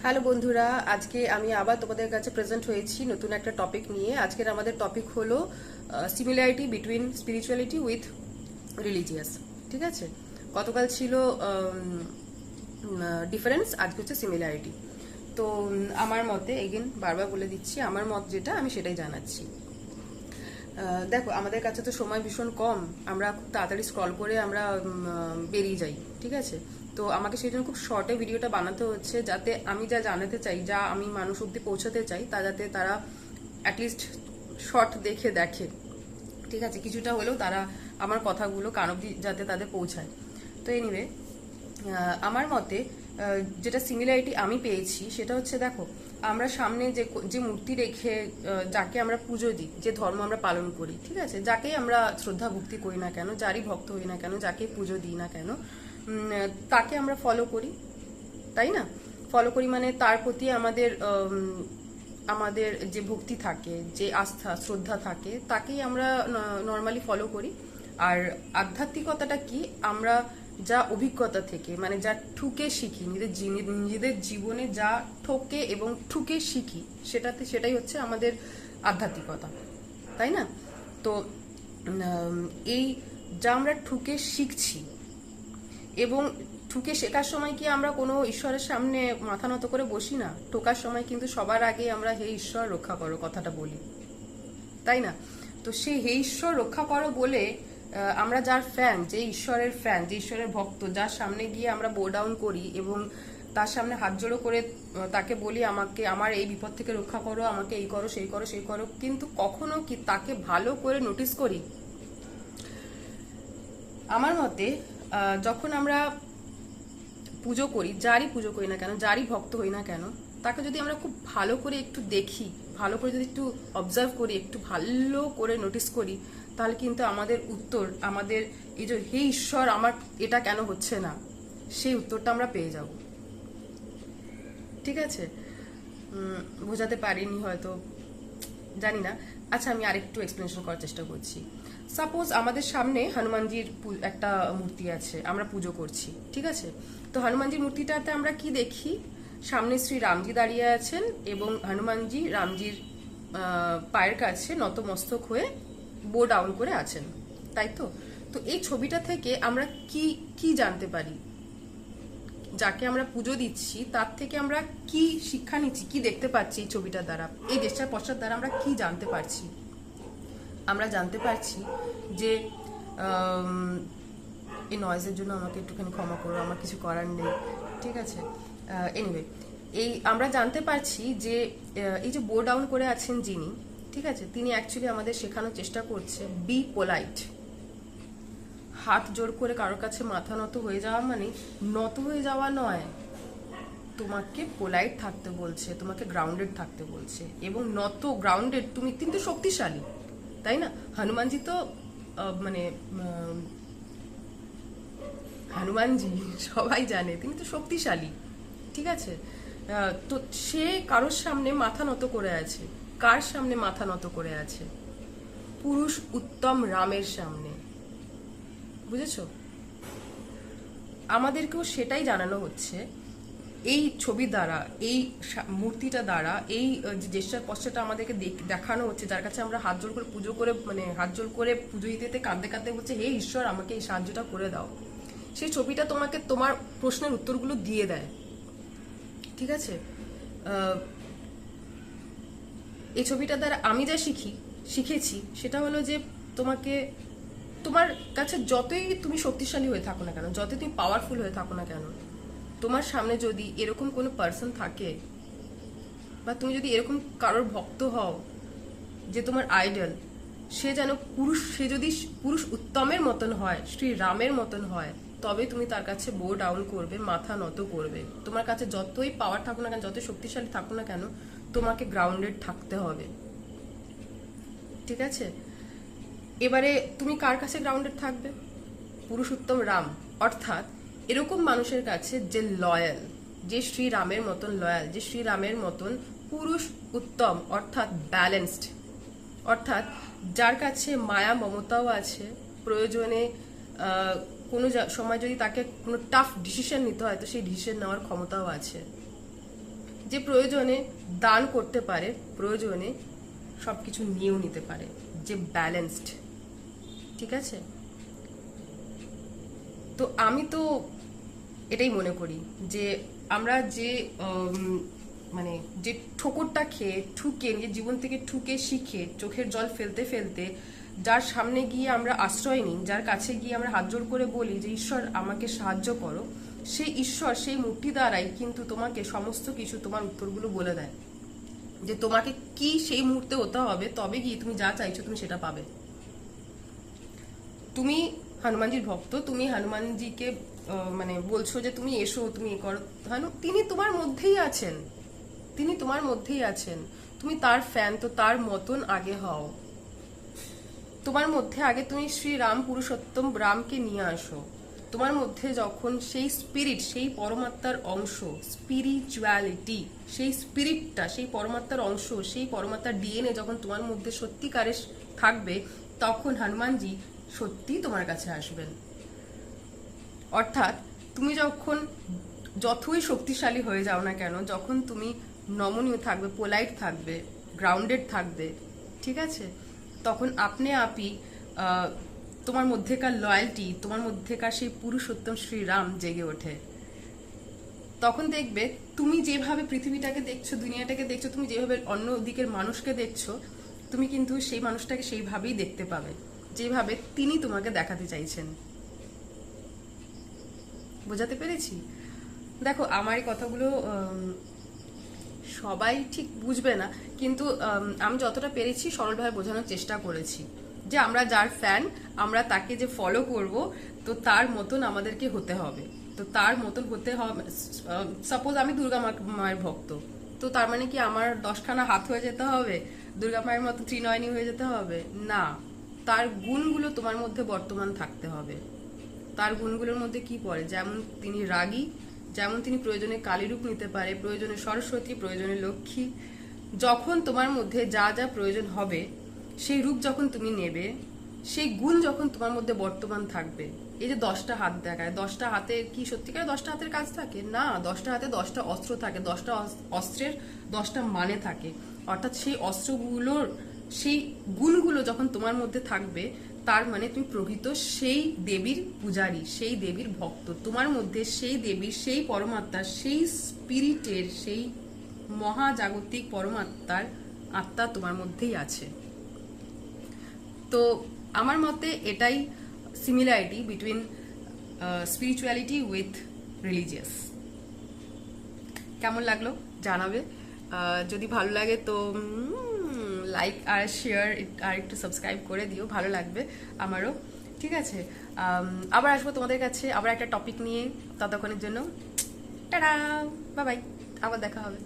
Hello বন্ধুরা, আজকে আমি আবার তোমাদের কাছে প্রেজেন্ট হয়েছি নতুন একটা টপিক নিয়ে। আজকের আমাদের টপিক হলো similarity between spirituality with religious. ঠিক আছে, গতকাল ছিল ডিফারেন্স, আজকে হচ্ছে সিমিলারিটি। তো আমার মতে, এগেন বারবার বলে দিচ্ছি, আমার মত যেটা আমি সেটাই জানাচ্ছি। দেখো, আমাদের কাছে তো সময় ভীষণ কম, আমরা খুব তাড়াতাড়ি স্ক্রল করে আমরা বেরিয়ে যাই। ঠিক আছে, তো আমাকে সেই জন্য খুব শর্টে ভিডিওটা বানাতে হচ্ছে, যাতে আমি যা জানাতে চাই, যা আমি মানুষ অব্দি পৌঁছাতে চাই, তা যাতে তারা অ্যাটলিস্ট শর্ট দেখে। ঠিক আছে, কিছুটা হলেও তারা আমার কথাগুলো কান অব্দি যাতে তাদের পৌঁছায়। তো এনিওয়ে, আমার মতে যেটা সিমিলারিটি আমি পেয়েছি সেটা হচ্ছে, দেখো, আমরা সামনে যে মূর্তি রেখে যাকে আমরা পুজো দিই, যে ধর্ম আমরা পালন করি, ঠিক আছে, যাকেই আমরা শ্রদ্ধা ভক্তি করি না কেন, যারই ভক্ত হই না কেন, যাকে পুজো দিই না কেন, তাকে আমরা ফলো করি, তাই না? ফলো করি মানে তার প্রতি আমাদের যে ভক্তি থাকে, যে আস্থা শ্রদ্ধা থাকে, তাকেই আমরা নর্মালি ফলো করি। আর আধ্যাত্মিকতাটা কি, আমরা যা অভিজ্ঞতা থেকে, মানে যা ঠুকে শিখি, নিজেদের জীবনে যা ঠকে এবং ঠুকে শিখি, সেটাই হচ্ছে আমাদের আধ্যাত্মিকতা, তাই না? তো এই যা আমরা ঠুকে শিখছি, এবং ঠুকে শেখার সময় কি আমরা কোনো ঈশ্বরের সামনে মাথা নত করে বসি না? ঠোকার সময় কিন্তু সবার আগে আমরা হে ঈশ্বর রক্ষা করো কথাটা বলি, তাই না? তো সেই হে ঈশ্বর রক্ষা করো বলে আমরা যার ফ্যান, যে ঈশ্বরের ভক্ত, যার সামনে গিয়ে আমরা বো ডাউন করি এবং তার সামনে হাত জোড়ো করে তাকে বলি, আমাকে আমার এই বিপদ থেকে রক্ষা করো, আমাকে এই করো, সেই করো, সেই করো, কিন্তু কখনো কি তাকে ভালো করে নোটিস করি? আমার মতে যখন আমরা পুজো করি, যারই পুজো করি না কেন, যারই ভক্ত হই না কেন, তাকে যদি আমরা খুব ভালো করে একটু দেখি, ভালো করে যদি একটু অবজার্ভ করি, একটু ভালো করে নোটিস করি, তাহলে কিন্তু আমাদের উত্তর, আমাদের এই যে হে ঈশ্বর আমার এটা কেন হচ্ছে না, সেই উত্তরটা আমরা পেয়ে যাব। ঠিক আছে, বোঝাতে পারিনি হয়তো, জানি না। আচ্ছা, আমি আরেকটু এক্সপ্লেনেশন করার চেষ্টা করছি। সাপোজ আমাদের সামনে হনুমানজির একটা মূর্তি আছে, আমরা পুজো করছি, ঠিক আছে? তো হনুমানজির মূর্তিটাতে আমরা কি দেখি? সামনে শ্রী রামজি দাঁড়িয়ে আছেন এবং হনুমানজি রামজির পায়ের কাছে নতমস্তক হয়ে বো ডাউন করে আছেন, তাই তো? তো এই ছবিটা থেকে আমরা কি কি জানতে পারি? যাকে আমরা পুজো দিচ্ছি তার থেকে আমরা কি শিক্ষা নিচ্ছি, কি দেখতে পাচ্ছি এই ছবিটার দ্বারা, এই দেশটার পশ্চাৎ দ্বারা আমরা কি জানতে পারছি? আমরা জানতে পারছি যে এই নয়েজের জন্য আমাকে একটুখানি ক্ষমা করো, আমার কিছু করার নেই, ঠিক আছে? এনিওয়ে, এই আমরা জানতে পারছি যে এই যে বো ডাউন করে আছেন যিনি, ঠিক আছে, তিনি অ্যাকচুয়ালি আমাদের শেখানোর চেষ্টা করছে বি পোলাইট। হাত জোর করে কারোর কাছে মাথা নত হয়ে যাওয়া মানে নত হয়ে যাওয়া নয়, তোমাকে পোলাইট থাকতে বলছে, তোমাকে গ্রাউন্ডেড থাকতে বলছে। এবং নত গ্রাউন্ডেড তুমি কিন্তু শক্তিশালী, তাই না? হনুমানজি তো মানে হনুমানজি সবাই জানে তিনি তো শক্তিশালী, ঠিক আছে? তো সে কারোর সামনে মাথা নত করে আছে। কার সামনে মাথা নত করে আছে? পুরুষ উত্তম রামের সামনে, বুঝেছো? আমাদেরকেও সেটাই জানানো হচ্ছে এই ছবি দ্বারা, এই মূর্তিটা দ্বারা, এই যে জেস্টার পশ্চাৎটা আমাদেরকে দেখানো হচ্ছে, যার কাছে আমরা হাত জোর করে পুজো করে, মানে হাত জোর করে পুজো দিতে কাঁদতে কাঁদতে বলছে হে ঈশ্বর আমাকে এই সাহায্যটা করে দাও। সেই ছবিটা তোমাকে তোমার প্রশ্নের উত্তরগুলো দিয়ে দেয়, ঠিক আছে? এই ছবিটা দ্বারা আমি যা শিখেছি সেটা হলো যে তোমাকে, তোমার কাছে যতই তুমি শক্তিশালী হয়ে থাকো না কেন, যতই তুমি পাওয়ারফুল হয়ে থাকো না কেন, তোমার সামনে যদি এরকম কোনো পার্সন থাকে, বা তুমি যদি এরকম কারোর ভক্ত হও যে তোমার আইডল, সে যেন সে যদি পুরুষ উত্তমের মতন হয়, শ্রী রামের মতন হয়, তবে তুমি তার কাছে বো ডাউন করবে, মাথা নত করবে। তোমার কাছে যতই পাওয়ার থাকুক না কেন, যতই শক্তিশালী থাকুক না কেন, তোমাকে গ্রাউন্ডেড থাকতে হবে, ঠিক আছে? এবারে তুমি কার কাছে গ্রাউন্ডেড থাকবে? পুরুষোত্তম রাম, অর্থাৎ এরকম মানুষের কাছে যে লয়াল, যে শ্রীরামের মতন লয়াল, যে শ্রীরামের মতন পুরুষ উত্তম, অর্থাৎ ব্যালেন্সড, অর্থাৎ যার কাছে মায়া মমতাও আছে, প্রয়োজনে কোনো সময় যদি তাকে কোনো টাফ ডিসিশন নিতে হয় তো সেই ডিসিশন নেওয়ার ক্ষমতাও আছে, যে প্রয়োজনে দান করতে পারে, প্রয়োজনে সবকিছু নিয়েও নিতে পারে, যে ব্যালেন্সড। ঠিক আছে, তো আমি তো এটাই মনে করি যে আমরা যে মানে যে ঠোকরটা খেয়ে ঠুকে, নিজের জীবন থেকে ঠুকে শিখে চোখের জল ফেলতে ফেলতে যার সামনে গিয়ে আমরা আশ্রয় নিই, যার কাছে গিয়ে আমরা হাত জোড় করে বলি যে ঈশ্বর আমাকে সাহায্য করো, সেই ঈশ্বর সেই মূর্তি দ্বারাই কিন্তু তোমাকে সমস্ত কিছু তোমার উত্তরগুলো বলে দেয়, যে তোমাকে কি সেই মুহূর্তে হতে হবে, তবে গিয়ে তুমি যা চাইছো তুমি সেটা পাবে। তুমি হনুমানজির ভক্ত, তুমি হনুমানজিকে মানে বলছো যে তুমি এসো, তুমি এ করো, তিনি তোমার মধ্যেই আছেন, তিনি তোমার মধ্যেই আছেন। তুমি তার ফ্যান, তো তার মতন আগে হও। তোমার মধ্যে আগে তুমি শ্রী রাম পুরুষোত্তম রামকে নিয়ে আসো। তোমার মধ্যে যখন সেই স্পিরিট, সেই পরমাত্মার অংশ, স্পিরিচুয়ালিটি, সেই স্পিরিটটা, সেই পরমাত্মার অংশ, সেই পরমাত্মার ডিএনএ যখন তোমার মধ্যে সত্যিকারের থাকবে, তখন হনুমানজি সত্যি তোমার কাছে আসবেন। অর্থাৎ তুমি যখন যতই শক্তিশালী হয়ে যাও না কেন, যখন তুমি নমনীয় থাকবে, পোলাইট থাকবে, গ্রাউন্ডেড থাকবে, ঠিক আছে, তখন আপনি আপই তোমার মধ্যেকার লয়্যালটি, তোমার মধ্যেকার সেই পুরুষোত্তম শ্রীরাম জেগে ওঠে। তখন দেখবে তুমি যেভাবে পৃথিবীটাকে দেখছো, দুনিয়াটাকে দেখছো, তুমি যেভাবে অন্য দিকের মানুষকে দেখছো, তুমি কিন্তু সেই মানুষটাকে সেইভাবেই দেখতে পাবে, যেভাবে তিনি তোমাকে দেখাতে চাইছেন। বোঝাতে পেরেছি? দেখো, আমার এই কথাগুলো সবাই ঠিক বুঝবে না, কিন্তু আমি যতটা পেরেছি সরলভাবে বোঝানোর চেষ্টা করেছি যে আমরা যার ফ্যান, আমরা তাকে যে ফলো করব, তো তার মতন আমাদেরকে হতে হবে। তো তার মতন হতে হবে, সাপোজ আমি দুর্গা মায়ের ভক্ত, তো তার মানে কি আমার 10খানা হাত হয়ে যেতে হবে, দুর্গা মায়ের মতো ত্রিনয়নী হয়ে যেতে হবে? না, তার গুণগুলো তোমার মধ্যে বর্তমান থাকতে হবে। তার গুণগুলোর মধ্যে কি পড়ে? যেমন তিনি রাগী, যেমন তিনি প্রয়োজনে কালী রূপ নিতে পারে, প্রয়োজনে সরস্বতী, প্রয়োজনে লক্ষ্মী। যখন তোমার মধ্যে যা যা প্রয়োজন হবে, সেই রূপ যখন তুমি নেবে, সেই গুণ যখন তোমার মধ্যে বর্তমান থাকবে। এই যে 10টা হাত দেখায়, 10টা হাতে কি সত্যিকার 10টা হাতের কাজ থাকে? না, 10টা হাতে 10টা অস্ত্র থাকে, 10টা অস্ত্রের 10টা মানে থাকে। অর্থাৎ সেই অস্ত্রগুলোর সেই গুণগুলো যখন তোমার মধ্যে থাকবে, তার মানে তুমি প্রকৃত সেই দেবীর পূজারী, সেই দেবীর ভক্ত। তোমার মধ্যে সেই দেবীর, সেই পরমাত্মার, সেই স্পিরিটের, সেই মহাজাগতিক পরমাত্মার আত্মা তোমার মধ্যেই আছে। তো আমার মতে এটাই similarity between spirituality with religious. কেমন লাগলো জানাবে। যদি ভালো লাগে তো লাইক আর শেয়ার আর একটু সাবস্ক্রাইব করে দিও, ভালো লাগবে আমারও। ঠিক আছে, আবার আসবো তোমাদের কাছে আবার একটা টপিক নিয়ে। ততক্ষণের জন্য টাটা, বাই বাই, আবার দেখা হবে।